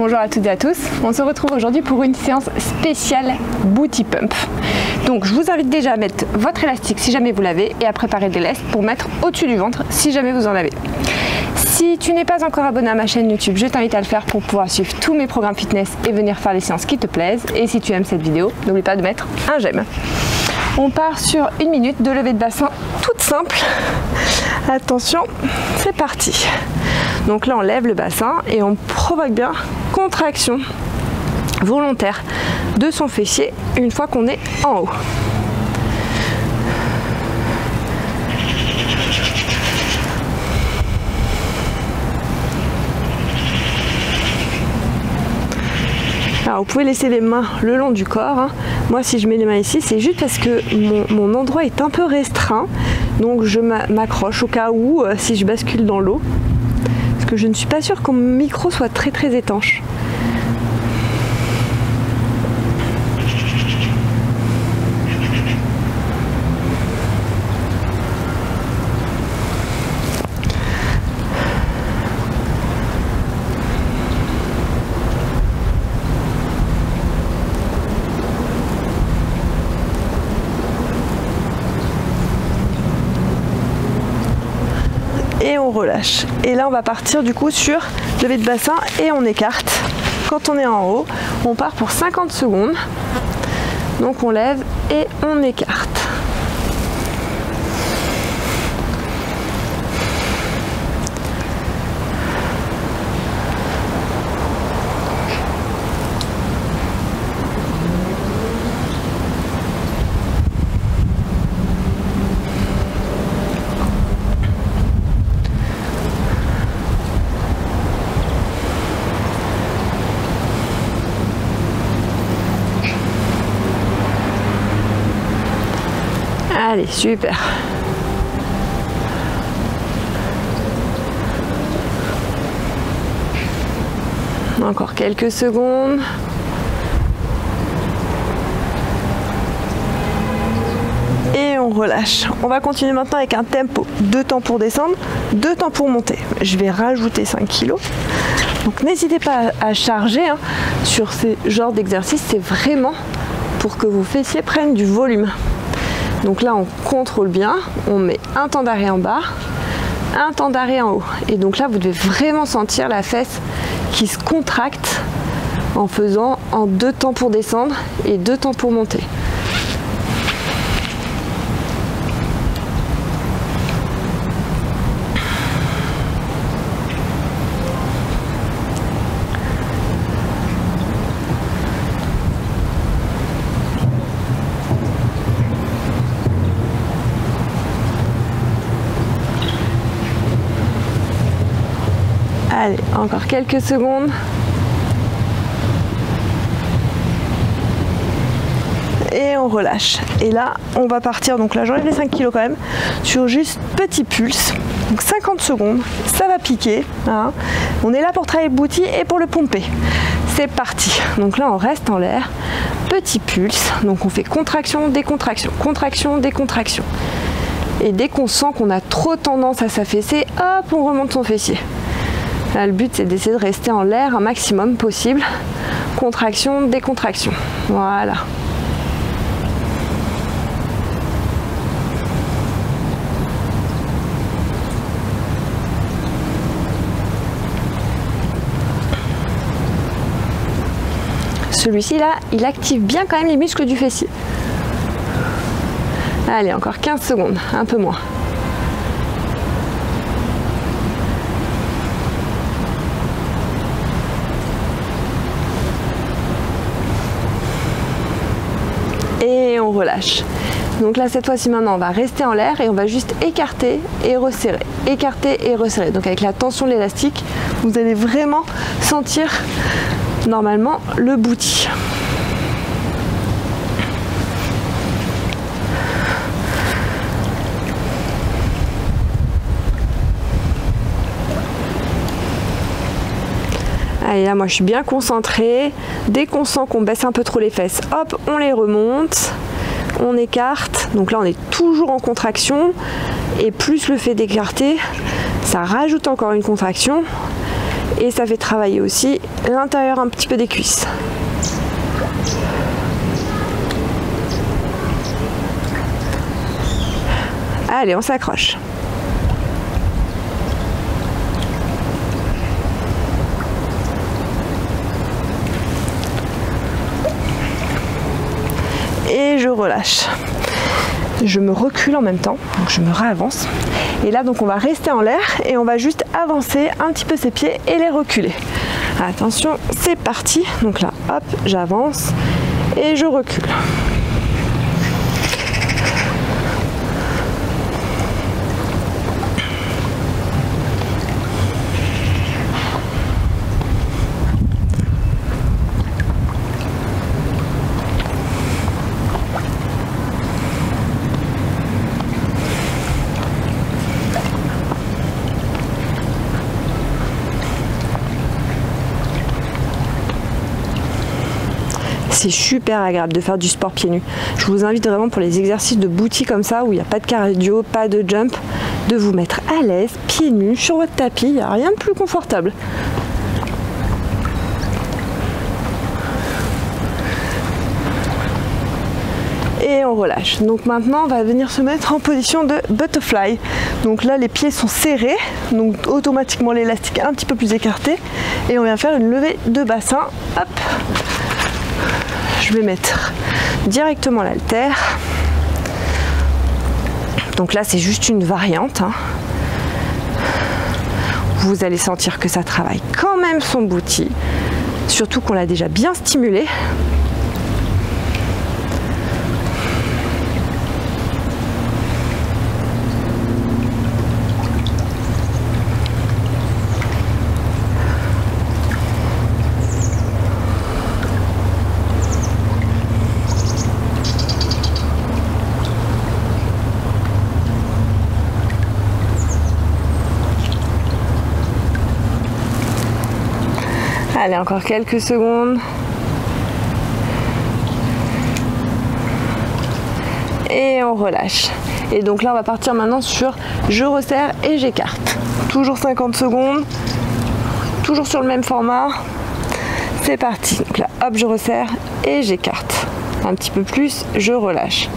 Bonjour à toutes et à tous, on se retrouve aujourd'hui pour une séance spéciale Booty Pump. Donc je vous invite déjà à mettre votre élastique si jamais vous l'avez et à préparer des lestes pour mettre au-dessus du ventre si jamais vous en avez. Si tu n'es pas encore abonné à ma chaîne YouTube, je t'invite à le faire pour pouvoir suivre tous mes programmes fitness et venir faire les séances qui te plaisent. Et si tu aimes cette vidéo, n'oublie pas de mettre un j'aime. On part sur 1 minute de levée de bassin toute simple. Attention, c'est parti. Donc là on lève le bassin et on provoque bien contraction volontaire de son fessier une fois qu'on est en haut. Alors vous pouvez laisser les mains le long du corps, hein. Moi si je mets les mains ici c'est juste parce que mon endroit est un peu restreint, donc je m'accroche au cas où si je bascule dans l'eau, parce que je ne suis pas sûre que mon micro soit très étanche. Et on relâche. Et là on va partir du coup sur levée de bassin et on écarte. Quand on est en haut, on part pour 50 secondes. Donc on lève et on écarte. Allez, super. Encore quelques secondes. Et on relâche. On va continuer maintenant avec un tempo. 2 temps pour descendre, 2 temps pour monter. Je vais rajouter 5 kg. Donc n'hésitez pas à charger hein, sur ces genres d'exercices. C'est vraiment pour que vos fessiers prennent du volume. Donc là on contrôle bien, on met un temps d'arrêt en bas, un temps d'arrêt en haut. Et donc là vous devez vraiment sentir la fesse qui se contracte en faisant en 2 temps pour descendre et 2 temps pour monter. Allez, encore quelques secondes. Et on relâche. Et là, on va partir, donc là j'enlève les 5 kg quand même, sur juste petit pulse. Donc 50 secondes, ça va piquer. Hein. On est là pour travailler le booty et pour le pomper. C'est parti. Donc là, on reste en l'air. Petit pulse. Donc on fait contraction, décontraction, contraction, décontraction. Et dès qu'on sent qu'on a trop tendance à s'affaisser, hop, on remonte son fessier. Là, le but c'est d'essayer de rester en l'air un maximum possible. Contraction, décontraction. Voilà. Celui-ci là, il active bien quand même les muscles du fessier. Allez, encore 15 secondes, un peu moins. Et on relâche. Donc là cette fois-ci maintenant on va rester en l'air et on va juste écarter et resserrer. Écarter et resserrer. Donc avec la tension de l'élastique, vous allez vraiment sentir normalement le booty. Allez, là moi je suis bien concentrée. Dès qu'on sent qu'on baisse un peu trop les fesses, hop, on les remonte, on écarte. Donc là on est toujours en contraction et plus le fait d'écarter, ça rajoute encore une contraction Et ça fait travailler aussi l'intérieur un petit peu des cuisses. Allez, on s'accroche. Et je relâche. Je me recule en même temps, donc je me réavance. Et là, donc on va rester en l'air et on va juste avancer un petit peu ses pieds et les reculer. Attention, c'est parti. Donc là, hop, j'avance et je recule. C'est super agréable de faire du sport pieds nus. Je vous invite vraiment pour les exercices de booty comme ça, où il n'y a pas de cardio, pas de jump, de vous mettre à l'aise, pieds nus, sur votre tapis, il n'y a rien de plus confortable. Et on relâche. Donc maintenant on va venir se mettre en position de butterfly. Donc là les pieds sont serrés, donc automatiquement l'élastique un petit peu plus écarté. Et on vient faire une levée de bassin. Hop. Je vais mettre directement l'haltère. Donc là c'est juste une variante, hein. Vous allez sentir que ça travaille quand même son booty, surtout qu'on l'a déjà bien stimulé. Allez, encore quelques secondes. Et on relâche. Et donc là, on va partir maintenant sur je resserre et j'écarte. Toujours 50 secondes. Toujours sur le même format. C'est parti. Donc là, hop, je resserre et j'écarte. Un petit peu plus, je relâche.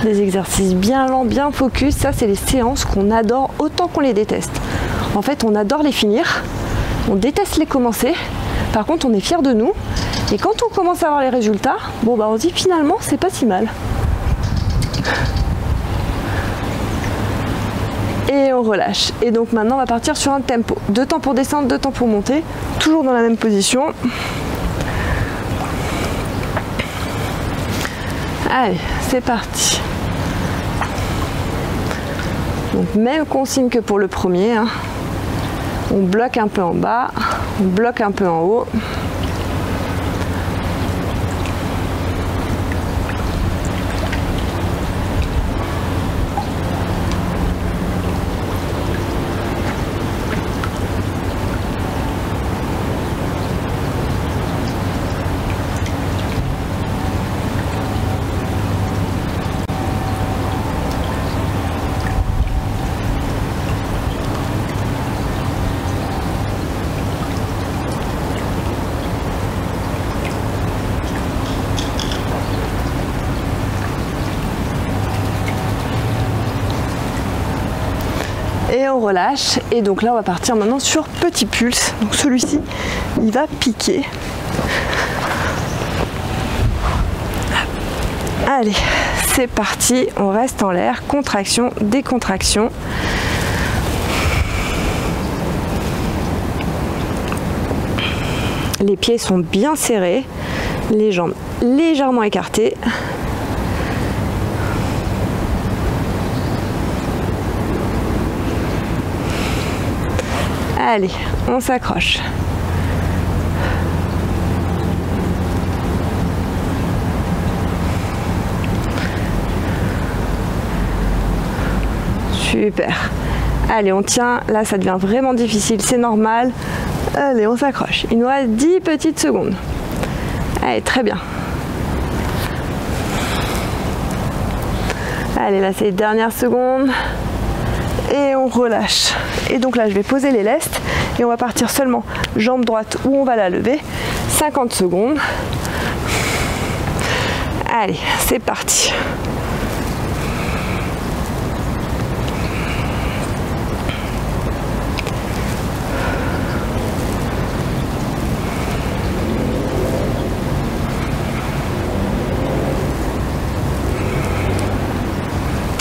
Des exercices bien lents, bien focus, ça c'est les séances qu'on adore autant qu'on les déteste. En fait on adore les finir, on déteste les commencer, par contre on est fier de nous et quand on commence à voir les résultats, bon bah on se dit finalement c'est pas si mal. Et on relâche. Et donc maintenant on va partir sur un tempo. 2 temps pour descendre, 2 temps pour monter, toujours dans la même position. Allez, c'est parti. Donc même consigne que pour le premier, hein. On bloque un peu en bas, on bloque un peu en haut. Et on relâche. Et donc là on va partir maintenant sur petit pulse. Donc celui-ci il va piquer. Allez, c'est parti, on reste en l'air, contraction, décontraction. Les pieds sont bien serrés, les jambes légèrement écartées. Allez, on s'accroche. Super. Allez, on tient. Là, ça devient vraiment difficile, c'est normal. Allez, on s'accroche. Il nous reste 10 petites secondes. Allez, très bien. Allez, là, c'est les dernières secondes. Et on relâche. Et donc là, je vais poser les lestes et on va partir seulement jambe droite où on va la lever. 50 secondes. Allez, c'est parti.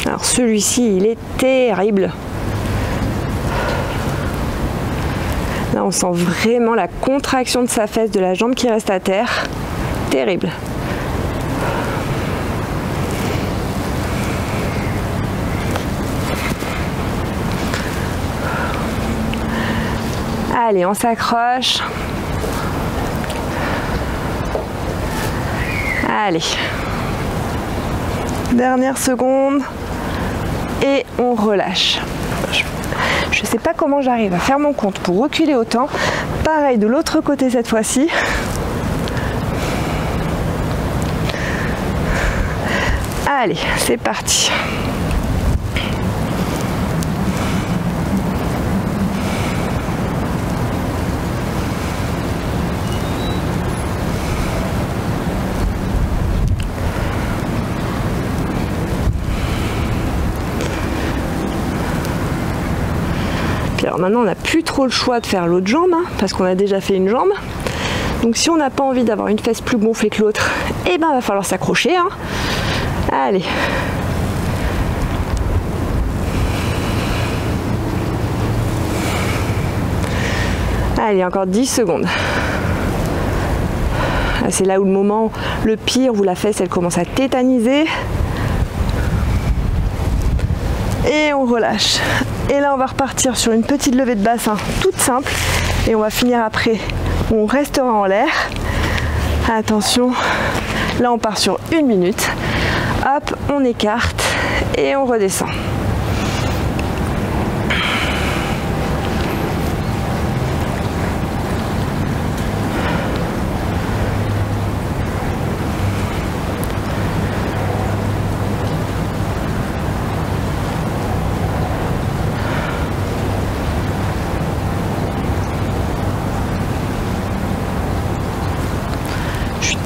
Alors celui-ci, il est terrible. Là, on sent vraiment la contraction de sa fesse, de la jambe qui reste à terre. Terrible. Allez, on s'accroche. Allez. Dernière seconde. Et on relâche. Je ne sais pas comment j'arrive à faire mon compte pour reculer autant. Pareil de l'autre côté cette fois-ci. Allez, c'est parti. Alors maintenant on n'a plus trop le choix de faire l'autre jambe, hein, parce qu'on a déjà fait une jambe. Donc si on n'a pas envie d'avoir une fesse plus gonflée que l'autre, eh ben va falloir s'accrocher. Hein. Allez. Allez, encore 10 secondes. C'est là où le moment le pire, où la fesse elle commence à tétaniser. Et on relâche. Et là on va repartir sur une petite levée de bassin toute simple. Et on va finir après. On restera en l'air. Attention. Là on part sur 1 minute. Hop, on écarte et on redescend.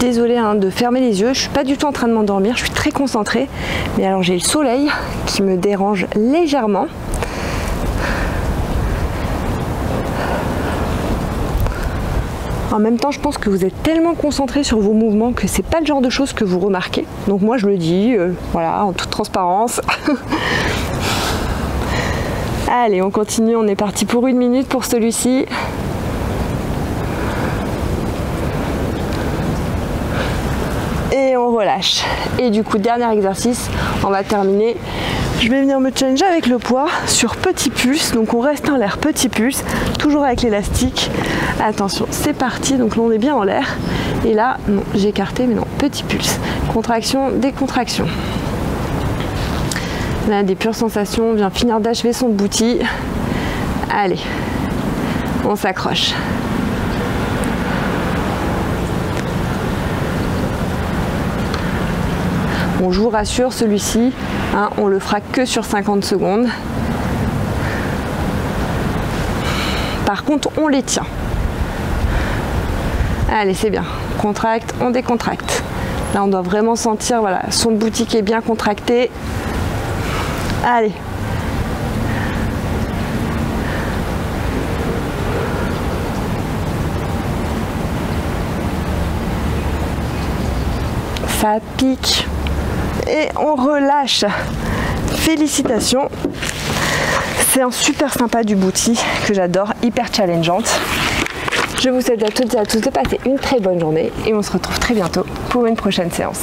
Désolée hein, de fermer les yeux, je suis pas du tout en train de m'endormir, je suis très concentrée. Mais alors j'ai le soleil qui me dérange légèrement. En même temps, je pense que vous êtes tellement concentré sur vos mouvements que c'est pas le genre de choses que vous remarquez. Donc moi je le dis, voilà, en toute transparence. Allez, on continue, on est parti pour 1 minute pour celui-ci. Et on relâche. Et du coup, dernier exercice, on va terminer. Je vais venir me challenger avec le poids sur petit pulse. Donc on reste en l'air, petit pulse, toujours avec l'élastique. Attention, c'est parti. Donc là, on est bien en l'air. Et là, non, j'ai écarté, mais non, petit pulse. Contraction, décontraction. On a des pures sensations. On vient finir d'achever son booty. Allez, on s'accroche. Bon, je vous rassure, celui-ci, hein, on le fera que sur 50 secondes. Par contre, on les tient. Allez, c'est bien. Contracte, on décontracte. Là, on doit vraiment sentir, voilà, son booty qui est bien contracté. Allez. Ça pique. Et on relâche. Félicitations. C'est un super sympa du booty que j'adore, hyper challengeante. Je vous souhaite à toutes et à tous de passer une très bonne journée et on se retrouve très bientôt pour une prochaine séance.